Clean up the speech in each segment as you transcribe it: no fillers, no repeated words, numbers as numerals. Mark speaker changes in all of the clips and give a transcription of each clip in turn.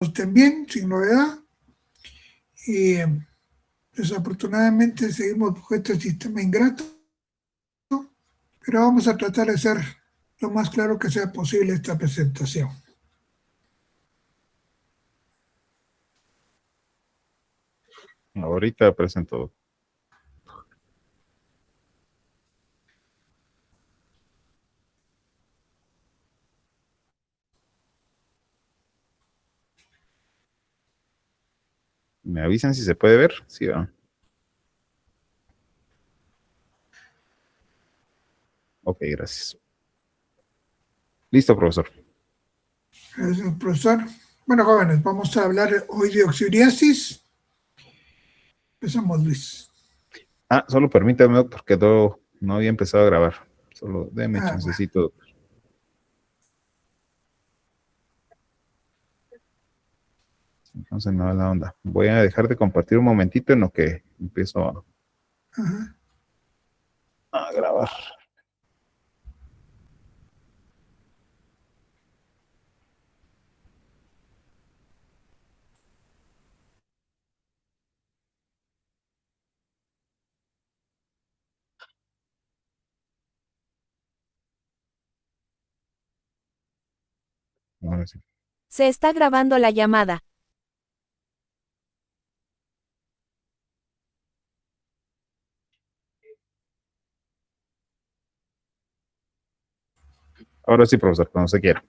Speaker 1: estén bien, sin novedad. Y desafortunadamente seguimos bajo este sistema ingrato, pero vamos a tratar de ser lo más claro que sea posible esta presentación.
Speaker 2: Ahorita presento. ¿Me avisan si se puede ver? Sí, va. Ok, gracias. Listo, profesor.
Speaker 1: Gracias, profesor. Bueno, jóvenes, vamos a hablar hoy de oxidriasis. Empezamos, Luis.
Speaker 2: Solo permítame, porque no había empezado a grabar. Solo déme
Speaker 1: Bueno.
Speaker 2: chancecito. Entonces no da la onda. Voy a dejar de compartir un momentito en lo que empiezo a grabar. Ahora sí.
Speaker 3: Se está grabando la llamada.
Speaker 2: Ahora sí, profesor, cuando se quiera.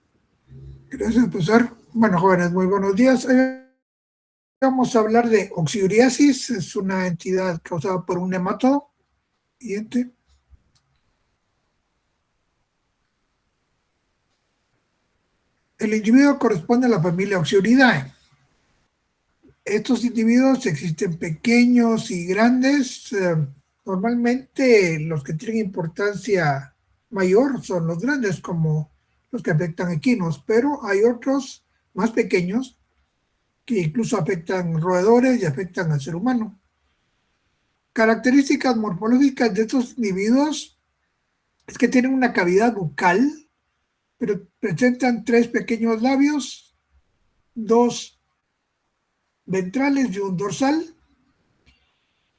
Speaker 1: Gracias, profesor. Bueno, jóvenes, muy buenos días. Vamos a hablar de oxidriasis. Es una entidad causada por un nematodo. Siguiente. El individuo corresponde a la familia Oxyuridae. Estos individuos existen pequeños y grandes. Normalmente los que tienen importancia mayor son los grandes, como los que afectan equinos, pero hay otros más pequeños que incluso afectan roedores y afectan al ser humano. Características morfológicas de estos individuos es que tienen una cavidad bucal, pero presentan 3 pequeños labios, 2 ventrales y un dorsal,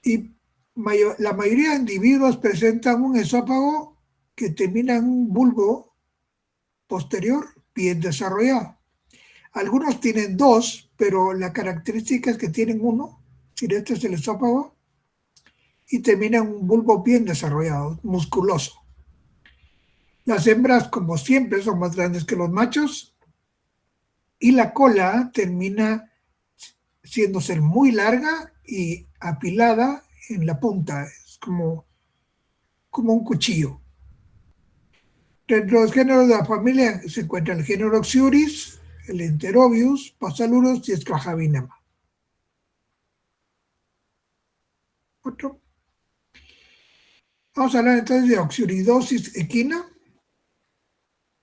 Speaker 1: y la mayoría de individuos presentan un esófago que termina en un bulbo posterior bien desarrollado. Algunos tienen 2, pero la característica es que tienen 1, si este es el esófago, y termina en un bulbo bien desarrollado, musculoso. Las hembras, como siempre, son más grandes que los machos, y la cola termina siendo ser muy larga y apilada en la punta, es como un cuchillo. Dentro de los géneros de la familia se encuentran el género Oxyuris, el Enterobius, Pasalurus y Esclajavinema. Otro. Vamos a hablar entonces de oxyuridosis equina.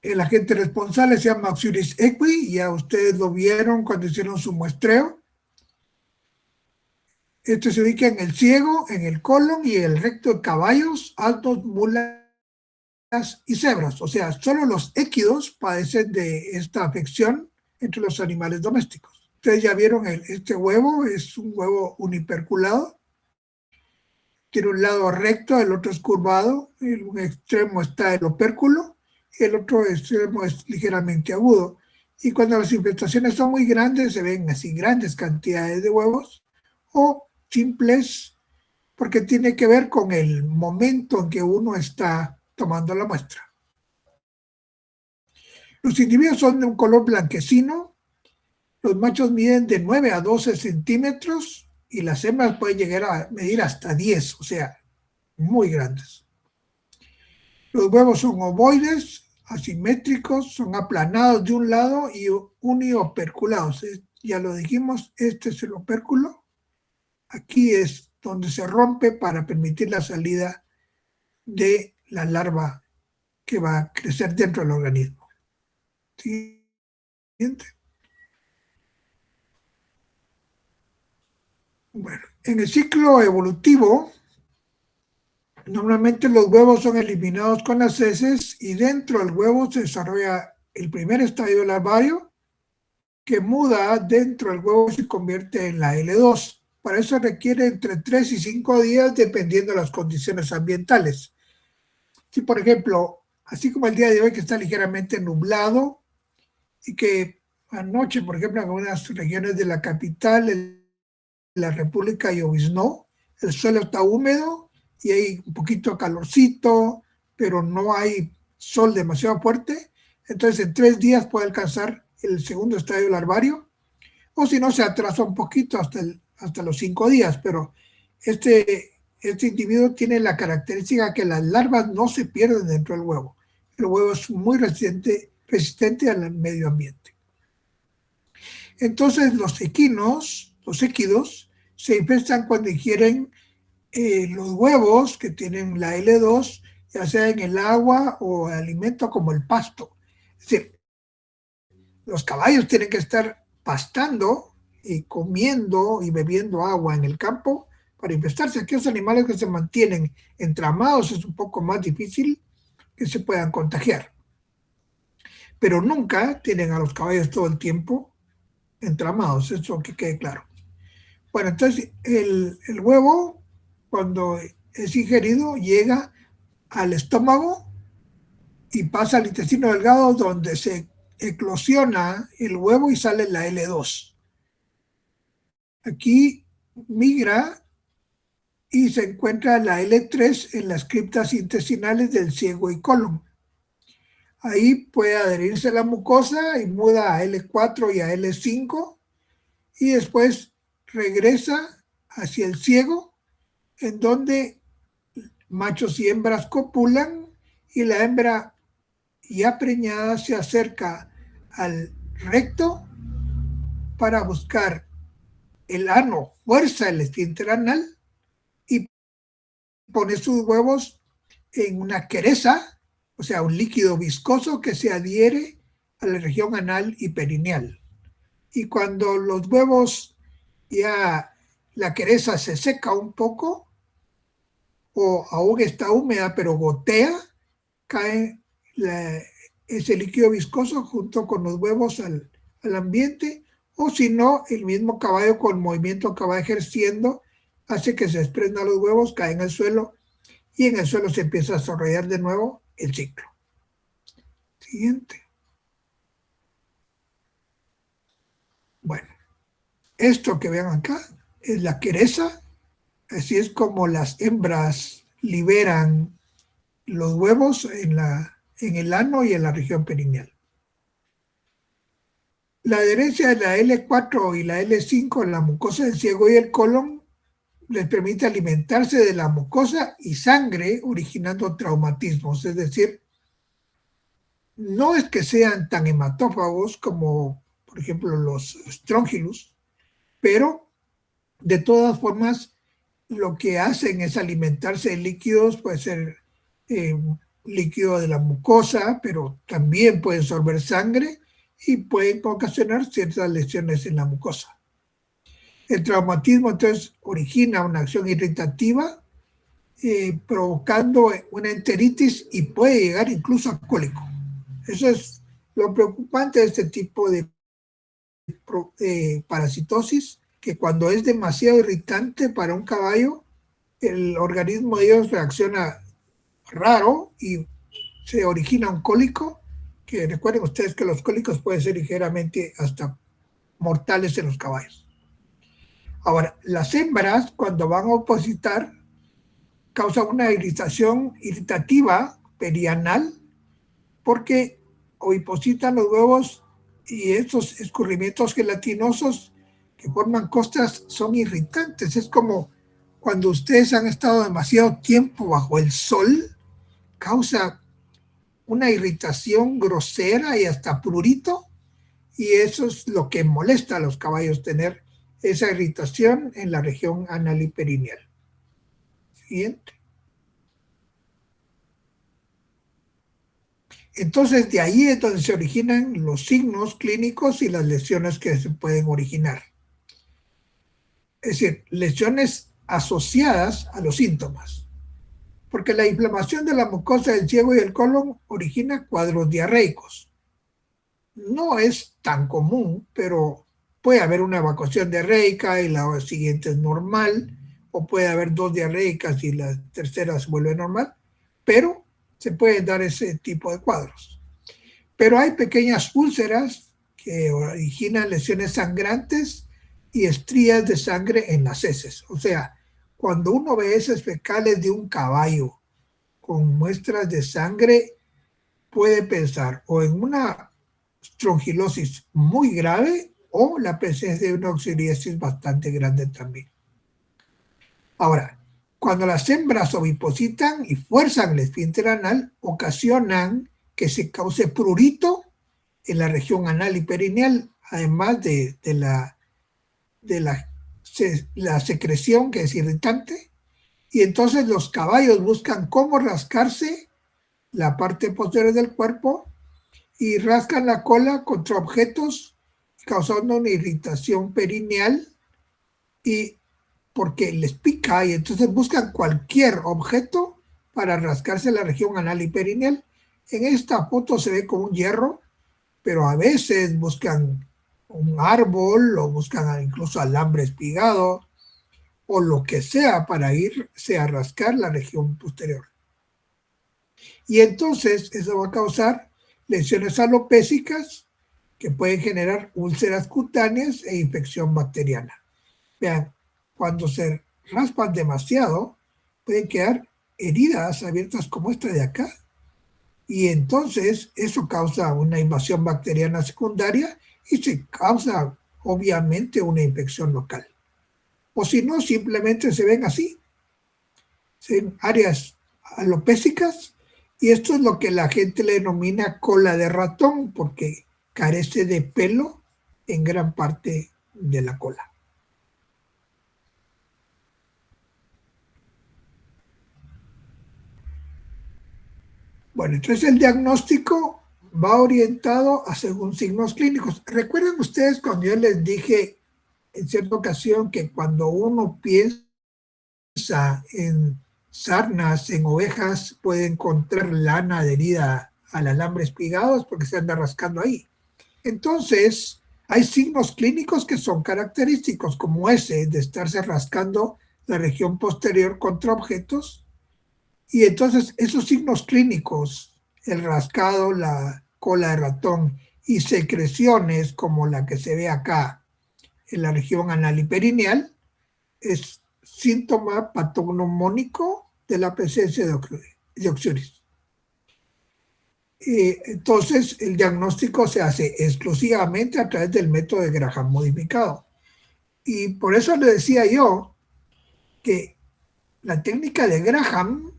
Speaker 1: El agente responsable se llama Oxyuris equi, ya ustedes lo vieron cuando hicieron su muestreo. Esto se ubica en el ciego, en el colon y el recto de caballos, asnos, mulas y cebras. O sea, solo los équidos padecen de esta afección entre los animales domésticos. Ustedes ya vieron este huevo, es un huevo uniperculado. Tiene un lado recto, el otro es curvado, en un extremo está el opérculo y el otro extremo es ligeramente agudo. Y cuando las infestaciones son muy grandes, se ven así grandes cantidades de huevos o simples, porque tiene que ver con el momento en que uno está tomando la muestra. Los individuos son de un color blanquecino, los machos miden de 9 a 12 centímetros y las hembras pueden llegar a medir hasta 10, o sea, muy grandes. Los huevos son ovoides, asimétricos, son aplanados de un lado y unioperculados. Ya lo dijimos, este es el opérculo. Aquí es donde se rompe para permitir la salida de la larva que va a crecer dentro del organismo. Siguiente. Bueno, en el ciclo evolutivo, normalmente los huevos son eliminados con las heces y dentro del huevo se desarrolla el primer estadio larvario, que muda dentro del huevo y se convierte en la L2. Para eso requiere entre 3 y 5 días dependiendo de las condiciones ambientales. Si, por ejemplo, así como el día de hoy que está ligeramente nublado y que anoche, por ejemplo, en algunas regiones de la capital, en la República lloviznó, el suelo está húmedo y hay un poquito de calorcito, pero no hay sol demasiado fuerte, entonces en 3 días puede alcanzar el segundo estadio larvario, o si no se atrasa un poquito hasta los 5 días, pero este individuo tiene la característica que las larvas no se pierden dentro del huevo. El huevo es muy resistente al medio ambiente. Entonces los equinos, los équidos, se infestan cuando ingieren los huevos que tienen la L2, ya sea en el agua o alimento como el pasto. Es decir, los caballos tienen que estar pastando y comiendo y bebiendo agua en el campo para infestarse. Aquellos animales que se mantienen entramados es un poco más difícil que se puedan contagiar. Pero nunca tienen a los caballos todo el tiempo entramados, eso que quede claro. Bueno, entonces el huevo, cuando es ingerido, llega al estómago y pasa al intestino delgado, donde se eclosiona el huevo y sale la L2. Aquí migra y se encuentra la L3 en las criptas intestinales del ciego y colon. Ahí puede adherirse a la mucosa y muda a L4 y a L5 y después regresa hacia el ciego, en donde machos y hembras copulan y la hembra ya preñada se acerca al recto para buscar el ano, fuerza el esfínter anal y pone sus huevos en una queresa, o sea, un líquido viscoso que se adhiere a la región anal y perineal. Y cuando los huevos ya la queresa se seca un poco, o aún está húmeda pero gotea, cae ese líquido viscoso junto con los huevos al ambiente, o si no, el mismo caballo con el movimiento que va ejerciendo hace que se desprendan los huevos, caen al suelo y en el suelo se empieza a desarrollar de nuevo el ciclo. Siguiente. Bueno, esto que vean acá es la queresa, así es como las hembras liberan los huevos en el ano y en la región perineal. La adherencia de la L4 y la L5 en la mucosa del ciego y el colon les permite alimentarse de la mucosa y sangre, originando traumatismos. Es decir, no es que sean tan hematófagos como, por ejemplo, los Strongylus, pero de todas formas lo que hacen es alimentarse de líquidos, puede ser líquido de la mucosa, pero también pueden sorber sangre y pueden ocasionar ciertas lesiones en la mucosa. El traumatismo entonces origina una acción irritativa, provocando una enteritis y puede llegar incluso a cólico. Eso es lo preocupante de este tipo de parasitosis, que cuando es demasiado irritante para un caballo, el organismo de ellos reacciona raro y se origina un cólico, que recuerden ustedes que los cólicos pueden ser ligeramente hasta mortales en los caballos. Ahora, las hembras cuando van a opositar causan una irritación irritativa perianal porque ovipositan los huevos y esos escurrimientos gelatinosos que forman costras son irritantes. Es como cuando ustedes han estado demasiado tiempo bajo el sol, causa una irritación grosera y hasta prurito, y eso es lo que molesta a los caballos, tener esa irritación en la región anal y perineal. Siguiente. Entonces, de ahí es donde se originan los signos clínicos y las lesiones que se pueden originar. Es decir, lesiones asociadas a los síntomas. Porque la inflamación de la mucosa del ciego y el colon origina cuadros diarreicos. no es tan común, pero puede haber una evacuación diarreica y la siguiente es normal, o puede haber 2 diarreicas y la tercera se vuelve normal, pero se pueden dar ese tipo de cuadros. Pero hay pequeñas úlceras que originan lesiones sangrantes y estrías de sangre en las heces. O sea, cuando uno ve heces fecales de un caballo con muestras de sangre, puede pensar o en una estrongilosis muy grave o la presencia de una oxidiosis bastante grande también. Ahora, cuando las hembras ovipositan y fuerzan el esfínter anal, ocasionan que se cause prurito en la región anal y perineal, además de la secreción, que es irritante, y entonces los caballos buscan cómo rascarse la parte posterior del cuerpo y rascan la cola contra objetos, causando una irritación perineal, y porque les pica, y entonces buscan cualquier objeto para rascarse la región anal y perineal. En esta foto se ve como un hierro, pero a veces buscan un árbol o buscan incluso alambre espigado o lo que sea para irse a rascar la región posterior. Y entonces eso va a causar lesiones alopécicas que pueden generar úlceras cutáneas e infección bacteriana. Vean, cuando se raspan demasiado, pueden quedar heridas abiertas como esta de acá. Y entonces eso causa una invasión bacteriana secundaria y se causa obviamente una infección local. O si no, simplemente se ven así, se ven áreas alopécicas, y esto es lo que la gente le denomina cola de ratón, porque carece de pelo en gran parte de la cola. Bueno, entonces el diagnóstico va orientado a según signos clínicos. ¿Recuerdan ustedes cuando yo les dije en cierta ocasión que cuando uno piensa en sarnas, en ovejas, puede encontrar lana adherida al alambre espigado? Es porque se anda rascando ahí. Entonces, hay signos clínicos que son característicos, como ese de estarse rascando la región posterior contra objetos. Y entonces esos signos clínicos, el rascado, la cola de ratón y secreciones como la que se ve acá en la región anal y perineal, es síntoma patognomónico de la presencia de oxiuris. Entonces el diagnóstico se hace exclusivamente a través del método de Graham modificado. Y por eso le decía yo que la técnica de Graham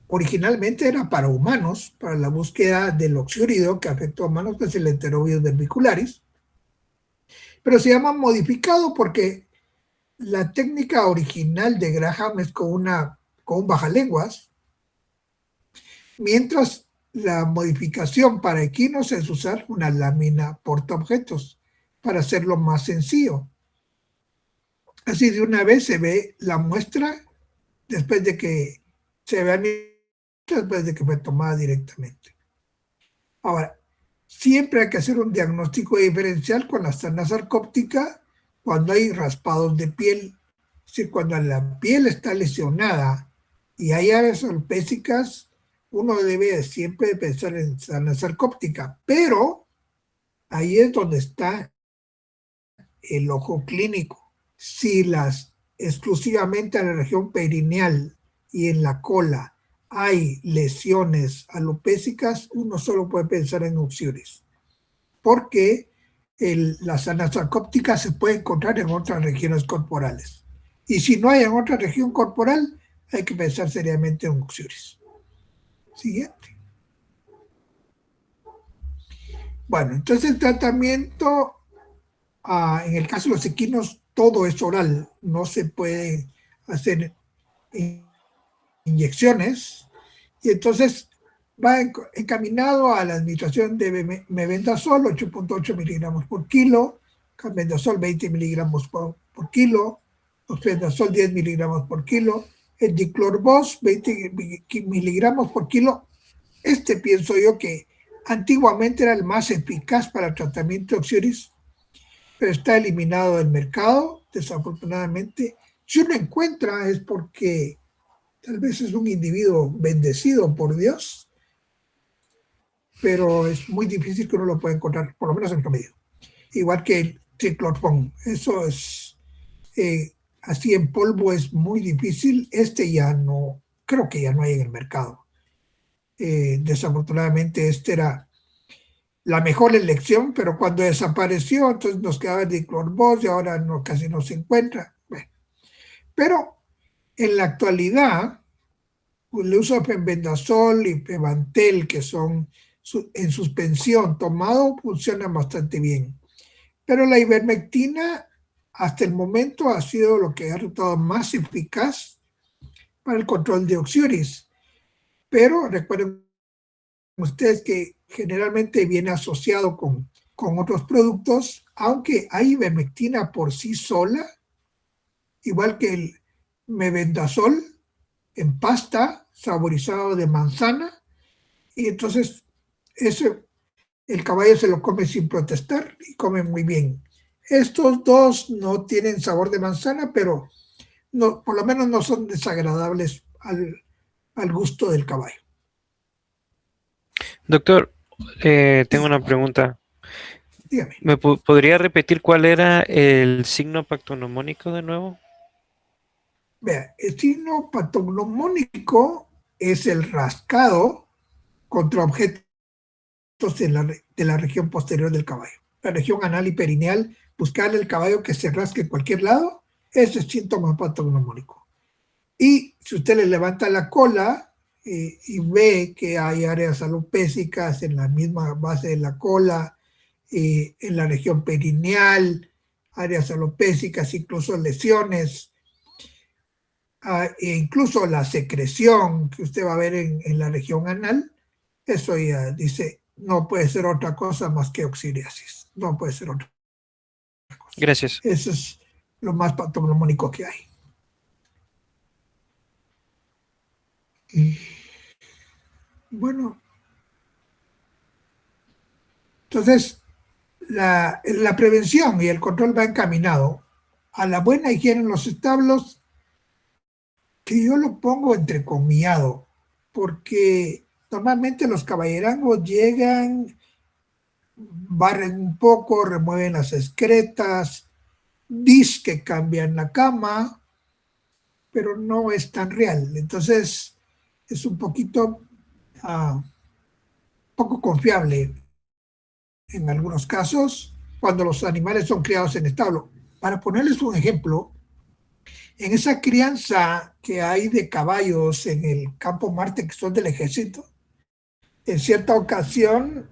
Speaker 1: originalmente era para humanos, para la búsqueda del oxiúrido que afectó a humanos, que es el Enterobius verbicularis, pero se llama modificado porque la técnica original de Graham es con un bajalenguas, mientras la modificación para equinos es usar una lámina portaobjetos para hacerlo más sencillo. Así de una vez se ve la muestra después de que se vea después de que fue tomada directamente. Ahora, siempre hay que hacer un diagnóstico diferencial con la sarna sarcóptica cuando hay raspados de piel. Es decir, cuando la piel está lesionada y hay áreas alopécicas, uno debe siempre pensar en sarna sarcóptica, pero ahí es donde está el ojo clínico. Si exclusivamente en la región perineal y en la cola hay lesiones alopécicas, uno solo puede pensar en oxiuris, porque la sarna sarcóptica se puede encontrar en otras regiones corporales. Y si no hay en otra región corporal, hay que pensar seriamente en oxiuris. Siguiente. Bueno, entonces el tratamiento, en el caso de los equinos, todo es oral, no se puede hacer inyecciones, y entonces va encaminado a la administración de mebendazol 8.8 miligramos por kilo, carbendazol 20 miligramos por kilo, oxpendazol 10 miligramos por kilo, el diclorbos 20 miligramos por kilo. Pienso yo que Antiguamente era el más eficaz para el tratamiento de oxioris, pero está eliminado del mercado, desafortunadamente. Si uno encuentra es porque tal vez es un individuo bendecido por Dios, pero es muy difícil que uno lo pueda encontrar, por lo menos en promedio. Igual que el triclorfón, eso es así en polvo es muy difícil. Este ya no, creo que ya no hay en el mercado. Desafortunadamente este era la mejor elección, pero cuando desapareció, entonces nos quedaba el diclorbos y ahora no, casi no se encuentra. Bueno, pero en la actualidad, pues, el uso de pembendazol y pevantel, que son en suspensión tomado, funcionan bastante bien. Pero la ivermectina, hasta el momento, ha sido lo que ha resultado más eficaz para el control de oxioris. Pero recuerden ustedes que generalmente viene asociado con otros productos, aunque hay ivermectina por sí sola, igual que el mebendazol en pasta saborizado de manzana, y entonces eso el caballo se lo come sin protestar y come muy bien. Estos dos no tienen sabor de manzana, pero no, por lo menos no son desagradables al gusto del caballo.
Speaker 4: Doctor, tengo una pregunta.
Speaker 1: Dígame.
Speaker 4: ¿Me podría repetir cuál era el signo pactognomónico de nuevo?
Speaker 1: Vea, el signo patognomónico es el rascado contra objetos de la región posterior del caballo. La región anal y perineal, buscarle el caballo que se rasque en cualquier lado, ese es síntoma patognomónico. Y si usted le levanta la cola y ve que hay áreas alopécicas en la misma base de la cola, en la región perineal, áreas alopécicas, incluso lesiones, e incluso la secreción que usted va a ver en la región anal, eso ya dice, no puede ser otra cosa más que oxiriasis. No puede ser otra cosa.
Speaker 4: Gracias.
Speaker 1: Eso es lo más patognomónico que hay. Y, bueno, entonces la prevención y el control va encaminado a la buena higiene en los establos, que yo lo pongo entrecomillado, porque normalmente los caballerangos llegan, barren un poco, remueven las excretas, dicen que cambian la cama, pero no es tan real. Entonces es un poquito poco confiable en algunos casos cuando los animales son criados en establo. Para ponerles un ejemplo, en esa crianza que hay de caballos en el campo Marte, que son del ejército, en cierta ocasión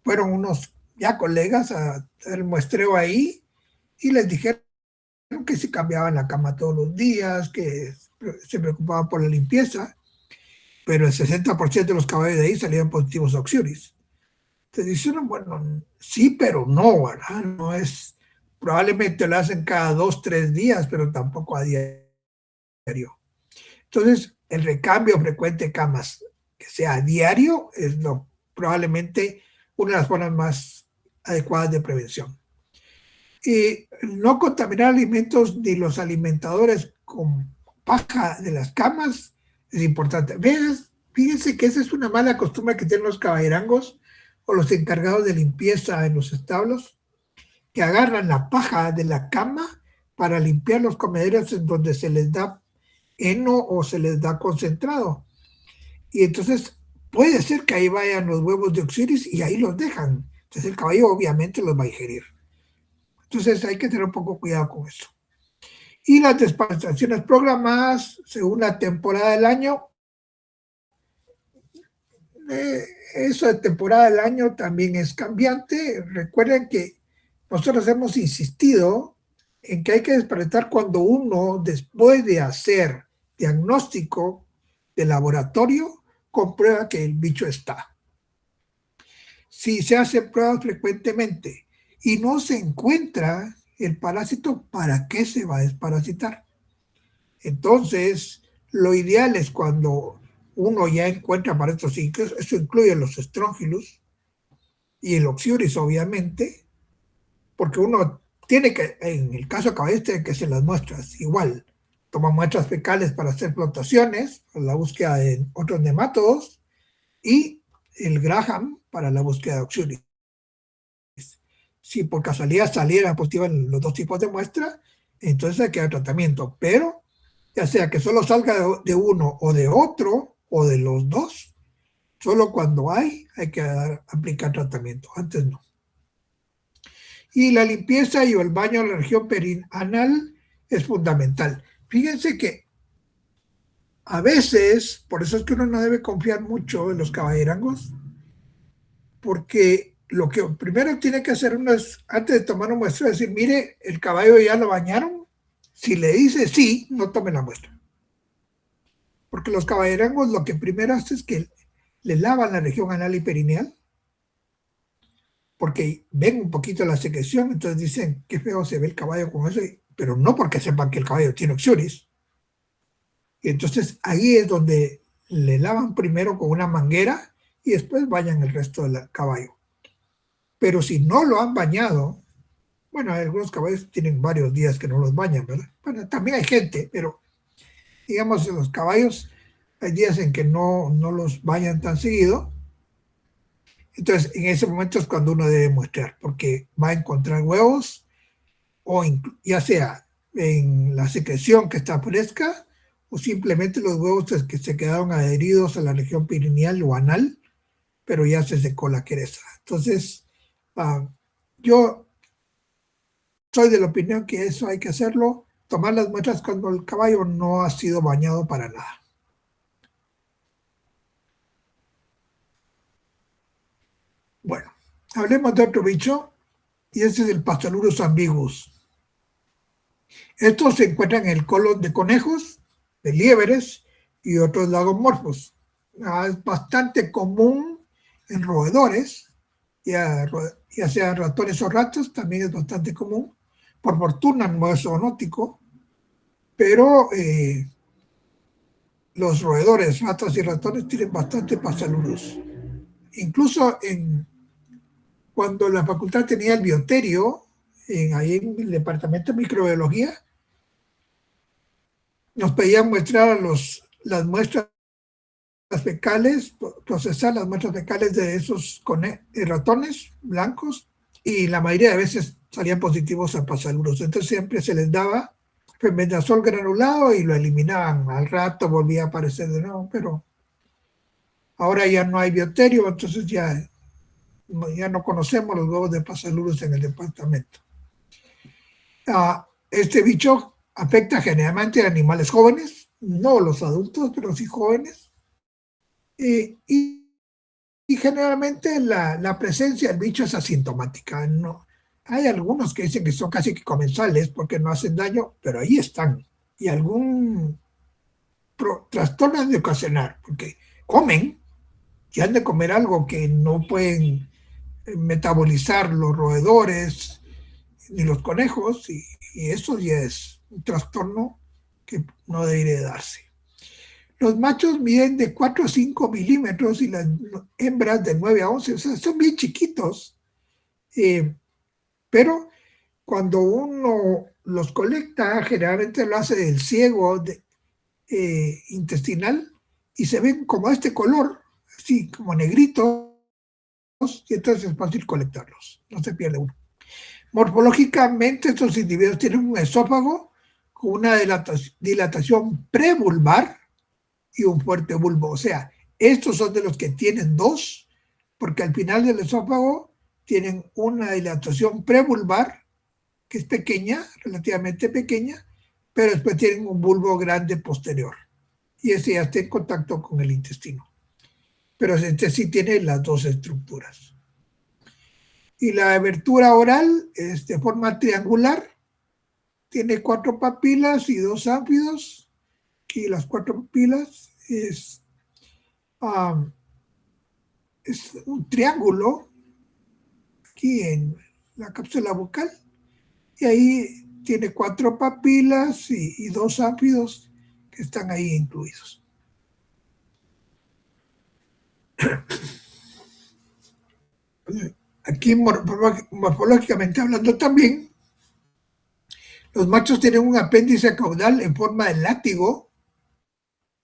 Speaker 1: fueron unos ya colegas a hacer muestreo ahí y les dijeron que se cambiaban la cama todos los días, que se preocupaban por la limpieza, pero el 60% de los caballos de ahí salían positivos a oxioris. Entonces dijeron, bueno, sí, pero no, ¿verdad? No es, probablemente lo hacen cada 2, 3 días, pero tampoco a diario. Entonces, el recambio frecuente de camas, que sea a diario, es probablemente una de las formas más adecuadas de prevención. Y no contaminar alimentos ni los alimentadores con paja de las camas es importante. Fíjense que esa es una mala costumbre que tienen los caballerangos o los encargados de limpieza en los establos, que agarran la paja de la cama para limpiar los comederos en donde se les da heno o se les da concentrado. Y entonces puede ser que ahí vayan los huevos de oxioris y ahí los dejan. Entonces el caballo obviamente los va a ingerir. Entonces hay que tener un poco cuidado con eso. Y las desparasitaciones programadas según la temporada del año. Eso de temporada del año también es cambiante. Recuerden que nosotros hemos insistido en que hay que desparasitar cuando uno, después de hacer diagnóstico de laboratorio, comprueba que el bicho está. Si se hacen pruebas frecuentemente y no se encuentra el parásito, ¿para qué se va a desparasitar? Entonces, lo ideal es cuando uno ya encuentra para estos ciclos, eso incluye los Strongylus y el Oxyuris, obviamente, porque uno tiene que, en el caso de caballos, tiene que hacer las muestras igual. Toma muestras fecales para hacer flotaciones, para la búsqueda de otros nemátodos, y el Graham para la búsqueda de Oxyuris. Si por casualidad salieran positivas los dos tipos de muestra, entonces hay que dar tratamiento. Pero, ya sea que solo salga de uno o de otro, o de los dos, solo cuando hay que aplicar tratamiento, antes no. Y la limpieza y el baño en la región perianal es fundamental. Fíjense que a veces, por eso es que uno no debe confiar mucho en los caballerangos, porque lo que primero tiene que hacer uno es, antes de tomar una muestra, decir, mire, el caballo ya lo bañaron. Si le dice sí, no tome la muestra. Porque los caballerangos lo que primero hacen es que le lavan la región anal y perineal, porque ven un poquito la secreción, entonces dicen, qué feo se ve el caballo con eso, pero no porque sepan que el caballo tiene Oxyuris. Y entonces ahí es donde le lavan primero con una manguera y después bañan el resto del caballo. Pero si no lo han bañado, bueno, algunos caballos tienen varios días que no los bañan, ¿verdad? Bueno, también hay gente, pero digamos, los caballos hay días en que no los bañan tan seguido. Entonces, en ese momento es cuando uno debe muestrar, porque va a encontrar huevos, o ya sea en la secreción que está fresca, o simplemente los huevos que se quedaron adheridos a la región perineal o anal, pero ya se secó la cresta. Entonces, yo soy de la opinión que eso hay que hacerlo, tomar las muestras cuando el caballo no ha sido bañado para nada. Bueno, hablemos de otro bicho, y ese es el Pastalurus ambiguus. Estos se encuentran en el colon de conejos, de liebres y otros lagomorfos. Es bastante común en roedores, ya sean ratones o ratas, también es bastante común. Por fortuna no es zoonótico, pero los roedores, ratas y ratones tienen bastante Pastalurus. Incluso cuando la facultad tenía el bioterio, ahí en el departamento de microbiología, nos pedían mostrar las muestras fecales, procesar las muestras fecales de esos ratones blancos, y la mayoría de veces salían positivos a Pastalurus. Entonces siempre se les daba fenbendazol granulado y lo eliminaban. Al rato volvía a aparecer de nuevo, pero ahora ya no hay bioterio, entonces ya no conocemos los huevos de Pastalurus en el departamento. Este bicho afecta generalmente a animales jóvenes, no los adultos, pero sí jóvenes. Y generalmente la presencia del bicho es asintomática. No, hay algunos que dicen que son casi que comensales porque no hacen daño, pero ahí están. Y algún trastorno han de ocasionar, porque comen y han de comer algo que no pueden metabolizar los roedores ni los conejos, y eso ya es un trastorno que no debería darse. Los machos miden de 4 a 5 milímetros y las hembras de 9 a 11, o sea, son bien chiquitos. Pero cuando uno los colecta, generalmente lo hace del ciego intestinal, y se ven como este color, así como negritos, y entonces es fácil colectarlos, no se pierde uno. Morfológicamente, estos individuos tienen un esófago con una dilatación prevulvar y un fuerte bulbo. O sea, estos son de los que tienen dos, porque al final del esófago tienen una dilatación prevulvar, que es pequeña, relativamente pequeña, pero después tienen un bulbo grande posterior. Y ese ya está en contacto con el intestino. Pero este sí tiene las dos estructuras. Y la abertura oral es de forma triangular, tiene 4 papilas y 2 ánfidos, y las 4 papilas es un triángulo aquí en la cápsula bucal, y ahí tiene 4 papilas y 2 ánfidos que están ahí incluidos. Aquí morfológicamente hablando también, los machos tienen un apéndice caudal en forma de látigo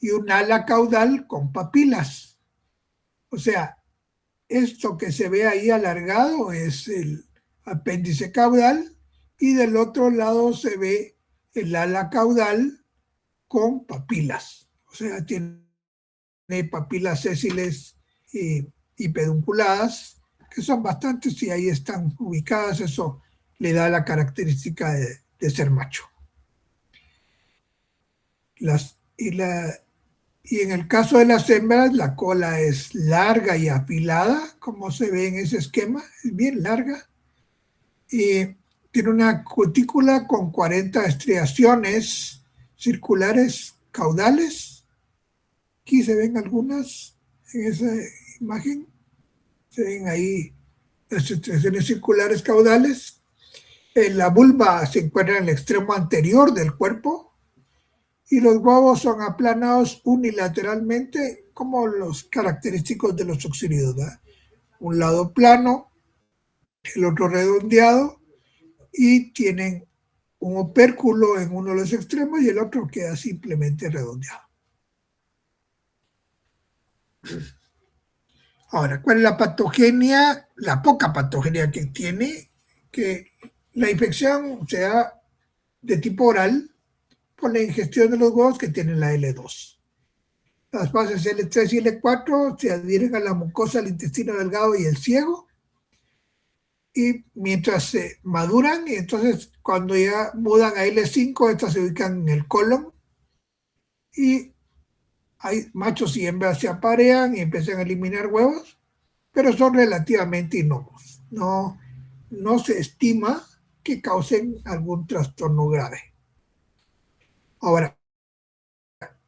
Speaker 1: y un ala caudal con papilas. O sea, esto que se ve ahí alargado es el apéndice caudal y del otro lado se ve el ala caudal con papilas. O sea, tiene papilas sésiles y pedunculadas, que son bastantes y ahí están ubicadas. Eso le da la característica de ser macho. Y en el caso de las hembras, la cola es larga y afilada, como se ve en ese esquema, es bien larga. Y tiene una cutícula con 40 estriaciones circulares caudales. Aquí se ven algunas en esa imagen. Se ven ahí las estriaciones circulares caudales. La vulva se encuentra en el extremo anterior del cuerpo y los huevos son aplanados unilateralmente como los característicos de los oxílidos, ¿verdad? Un lado plano, el otro redondeado y tienen un opérculo en uno de los extremos y el otro queda simplemente redondeado. Ahora, ¿cuál es la patogenia? La poca patogenia que tiene, que la infección se da de tipo oral por la ingestión de los huevos que tienen la L2. Las fases L3 y L4 se adhieren a la mucosa del intestino delgado y el ciego, y mientras se maduran, y entonces cuando ya mudan a L5, estas se ubican en el colon, y hay machos y hembras se aparean y empiezan a eliminar huevos, pero son relativamente inocuos. No se estima que causen algún trastorno grave. Ahora,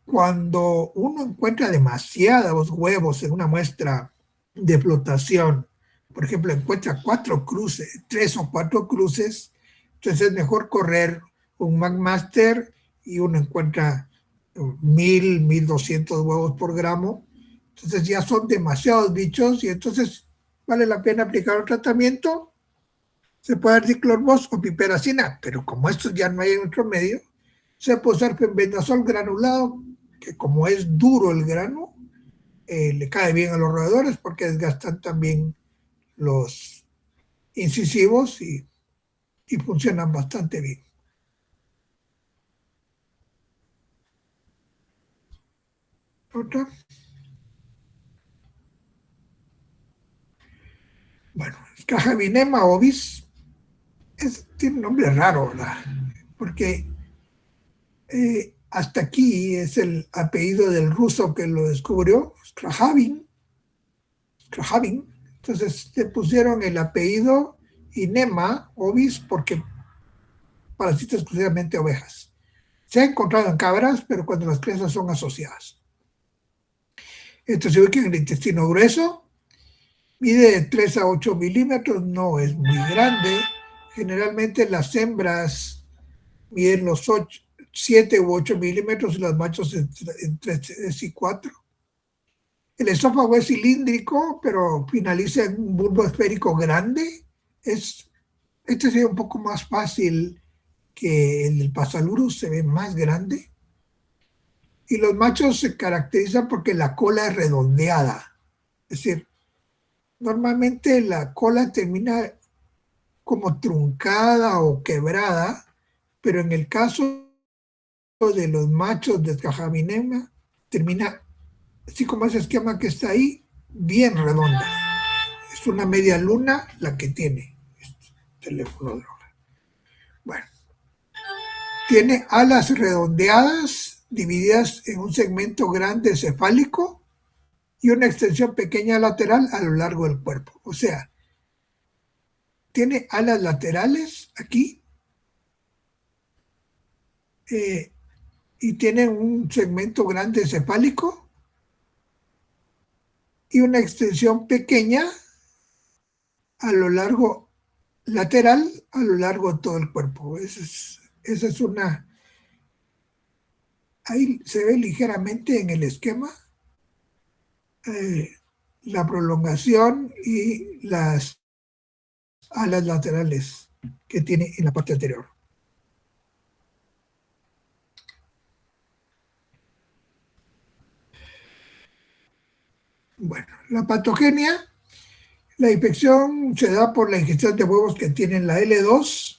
Speaker 1: cuando uno encuentra demasiados huevos en una muestra de flotación, por ejemplo, encuentra 4 cruces, 3 o 4 cruces, entonces es mejor correr un McMaster y uno encuentra 1000, 1200 huevos por gramo. Entonces ya son demasiados bichos y entonces vale la pena aplicar un tratamiento. Se puede dar diclorvos o piperacina, pero como estos ya no hay en otro medio, se puede usar fenbendazol granulado, que como es duro el grano, le cae bien a los roedores porque desgastan también los incisivos y funcionan bastante bien. Otra. Bueno, Cajaminema ovis tiene un nombre raro, ¿verdad? Porque hasta aquí es el apellido del ruso que lo descubrió, Krajavin. Entonces le pusieron el apellido Inema ovis porque parasita exclusivamente ovejas. Se ha encontrado en cabras, pero cuando las crestas son asociadas. Esto se ubica en el intestino grueso, mide de 3 a 8 milímetros, no es muy grande. Generalmente las hembras miden los 7 u 8 milímetros y los machos entre 3 y 4. El esófago es cilíndrico, pero finaliza en un bulbo esférico grande. Este sería un poco más fácil que el del Pasalurus, se ve más grande. Y los machos se caracterizan porque la cola es redondeada. Es decir, normalmente la cola termina como truncada o quebrada, pero en el caso de los machos de Cajaminema, termina, así como ese esquema que está ahí, bien redonda. Es una media luna la que tiene este teléfono de hora. Bueno, tiene alas redondeadas, divididas en un segmento grande cefálico y una extensión pequeña lateral a lo largo del cuerpo. O sea, tiene alas laterales aquí y tiene un segmento grande cefálico y una extensión pequeña a lo largo lateral a lo largo de todo el cuerpo. Esa es una... Ahí se ve ligeramente en el esquema la prolongación y las alas laterales que tiene en la parte anterior. Bueno, la patogenia, la infección se da por la ingestión de huevos que tienen la L2.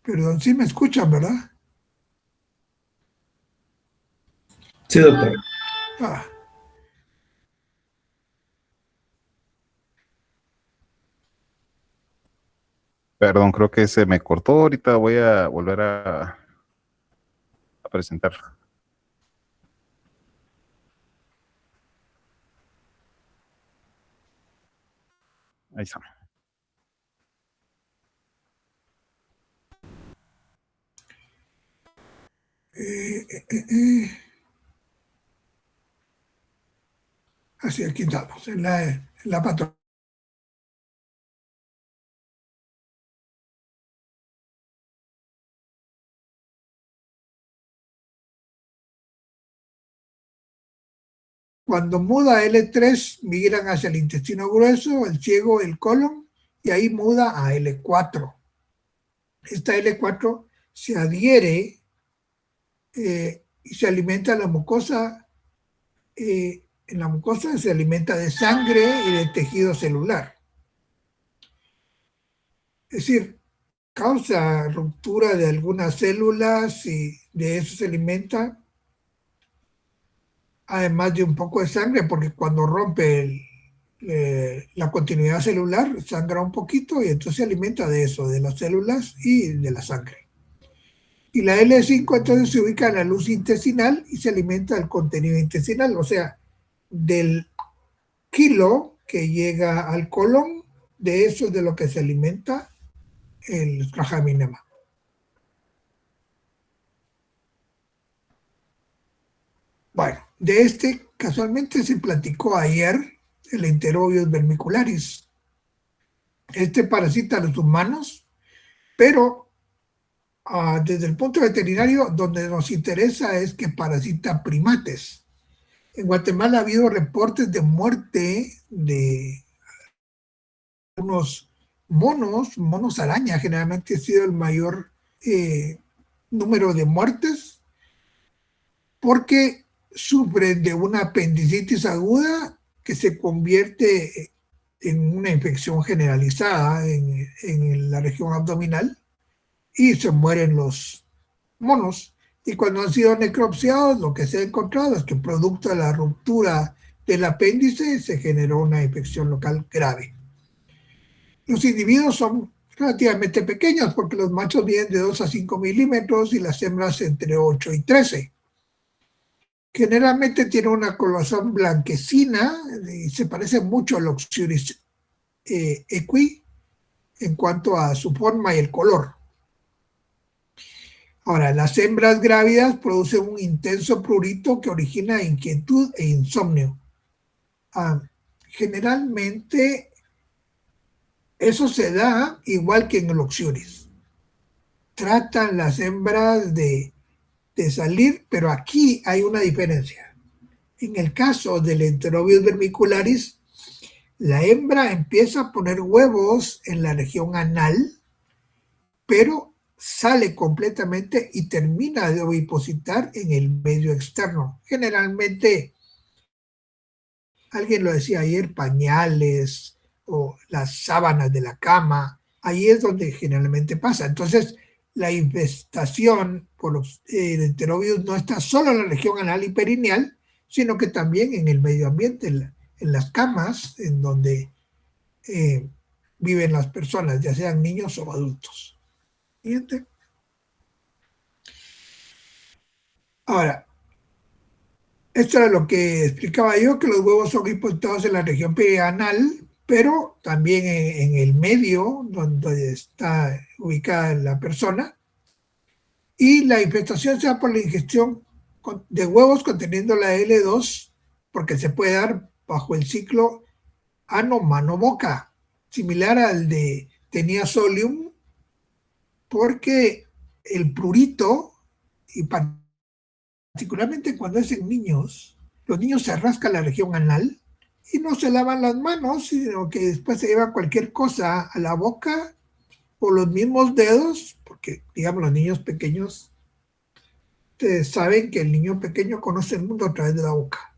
Speaker 1: Perdón, sí me escuchan, ¿verdad?
Speaker 5: Sí, doctor.
Speaker 1: Ah,
Speaker 2: Perdón, creo que se me cortó. Ahorita voy a volver a presentar. Ahí está.
Speaker 1: así, aquí estamos, en la patología. Cuando muda L3, migran hacia el intestino grueso, el ciego, el colon, y ahí muda a L4. Esta L4 se adhiere y se alimenta en la mucosa. En la mucosa se alimenta de sangre y de tejido celular. Es decir, causa ruptura de algunas células y de eso se alimenta, además de un poco de sangre, porque cuando rompe la continuidad celular, sangra un poquito y entonces se alimenta de eso, de las células y de la sangre. Y la L5 entonces se ubica en la luz intestinal y se alimenta del contenido intestinal, o sea, del kilo que llega al colon, de eso es de lo que se alimenta el Trajamínema. Bueno, de este casualmente se platicó ayer, el Enterobius vermicularis. Este parasita a los humanos, pero desde el punto veterinario, donde nos interesa es que parasita primates. En Guatemala ha habido reportes de muerte de unos monos araña, generalmente ha sido el mayor número de muertes, porque sufren de una apendicitis aguda que se convierte en una infección generalizada en la región abdominal y se mueren los monos. Y cuando han sido necropsiados, lo que se ha encontrado es que producto de la ruptura del apéndice se generó una infección local grave. Los individuos son relativamente pequeños porque los machos miden de 2 a 5 milímetros y las hembras entre 8 y 13. Generalmente tiene una coloración blanquecina y se parece mucho al Oxyuris equi en cuanto a su forma y el color. Ahora, las hembras grávidas producen un intenso prurito que origina inquietud e insomnio. Generalmente eso se da igual que en el Oxyuris. Tratan las hembras de salir, pero aquí hay una diferencia. En el caso del Enterobius vermicularis, la hembra empieza a poner huevos en la región anal, pero sale completamente y termina de ovipositar en el medio externo. Generalmente, alguien lo decía ayer, pañales o las sábanas de la cama, ahí es donde generalmente pasa. Entonces, la infestación por los enterobius no está solo en la región anal y perineal, sino que también en el medio ambiente, en las camas en donde viven las personas, ya sean niños o adultos. Siguiente. Ahora, esto era lo que explicaba yo, que los huevos son depositados en la región perianal, pero también en el medio donde está ubicada la persona. Y la infestación se da por la ingestión de huevos conteniendo la L2, porque se puede dar bajo el ciclo ano-mano-boca, similar al de Taenia solium, porque el prurito, y particularmente cuando es en niños, los niños se rascan la región anal y no se lavan las manos, sino que después se llevan cualquier cosa a la boca o los mismos dedos, porque digamos los niños pequeños, ustedes saben que el niño pequeño conoce el mundo a través de la boca.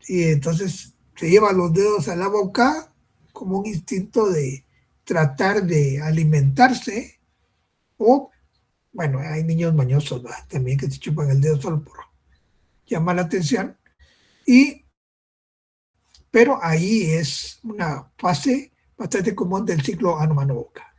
Speaker 1: Y entonces se lleva los dedos a la boca como un instinto de tratar de alimentarse, o, bueno, hay niños mañosos, ¿verdad?, también, que se chupan el dedo solo por llamar la atención. Pero ahí es una fase bastante común del ciclo ano-mano-boca.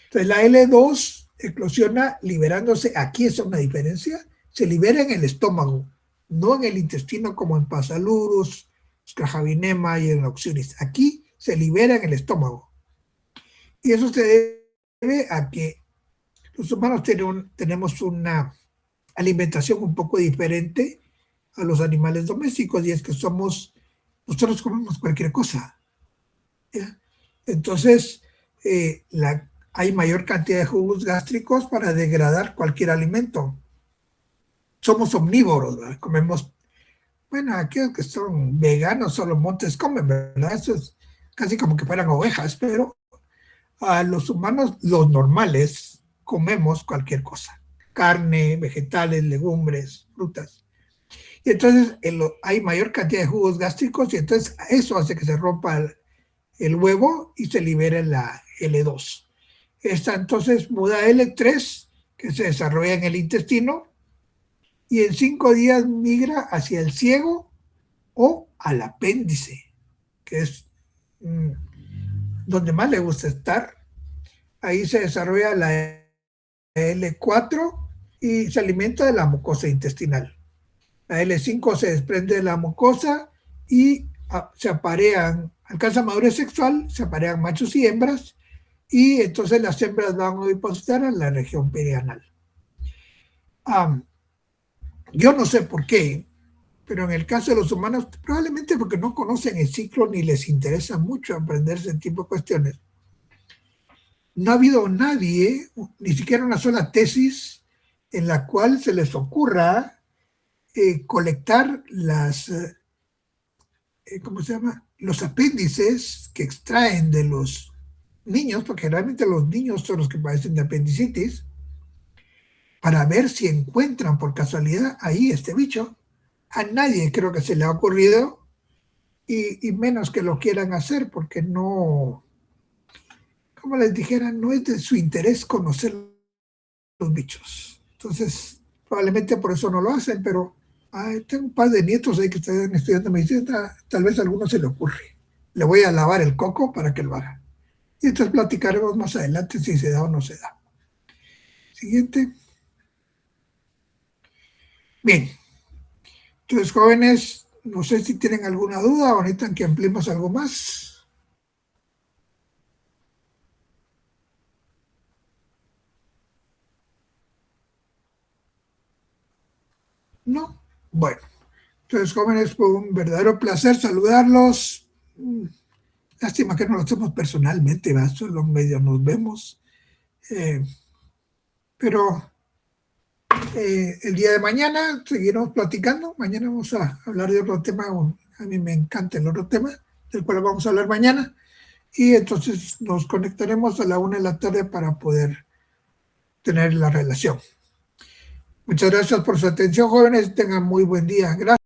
Speaker 1: Entonces la L2 eclosiona liberándose, aquí es una diferencia, se libera en el estómago, no en el intestino como en Pasalurus, Scrajavinema y en Oxyris. Aquí se libera en el estómago. Y eso se debe a que los humanos tenemos una alimentación un poco diferente a los animales domésticos, y es que nosotros comemos cualquier cosa, ¿ya? Entonces, hay mayor cantidad de jugos gástricos para degradar cualquier alimento. Somos omnívoros, ¿verdad? Comemos, bueno, aquellos que son veganos solo montes comen, ¿verdad? Eso es casi como que fueran ovejas, pero a los humanos, los normales, comemos cualquier cosa. Carne, vegetales, legumbres, frutas. Y entonces hay mayor cantidad de jugos gástricos, y entonces eso hace que se rompa el huevo y se libere la L2. Esta entonces muda L3, que se desarrolla en el intestino, y en 5 días migra hacia el ciego o al apéndice, que es donde más le gusta estar. Ahí se desarrolla la L4 y se alimenta de la mucosa intestinal. La L5 se desprende de la mucosa y se aparean, alcanza madurez sexual, se aparean machos y hembras, y entonces las hembras van a ovipositar en la región perianal. Yo no sé por qué, pero en el caso de los humanos, probablemente porque no conocen el ciclo ni les interesa mucho aprender ese tipo de cuestiones, no ha habido nadie, ni siquiera una sola tesis, en la cual se les ocurra colectar los apéndices que extraen de los niños, porque realmente los niños son los que padecen de apendicitis, para ver si encuentran por casualidad ahí este bicho. A nadie creo que se le ha ocurrido, y menos que lo quieran hacer, porque no, como les dijera, no es de su interés conocer los bichos. Entonces, probablemente por eso no lo hacen, pero tengo un par de nietos ahí que están estudiando medicina, tal vez a alguno se le ocurre. Le voy a lavar el coco para que lo haga. Y entonces platicaremos más adelante si se da o no se da. Siguiente. Bien. Entonces, jóvenes, no sé si tienen alguna duda o necesitan que ampliemos algo más. ¿No? Bueno. Entonces, jóvenes, fue un verdadero placer saludarlos. Lástima que no lo hacemos personalmente, ¿verdad? Solo medio nos vemos. Pero el día de mañana seguiremos platicando. Mañana vamos a hablar de otro tema. A mí me encanta el otro tema, del cual vamos a hablar mañana. Y entonces nos conectaremos a la 1 de la tarde para poder tener la relación. Muchas gracias por su atención, jóvenes. Tengan muy buen día. Gracias.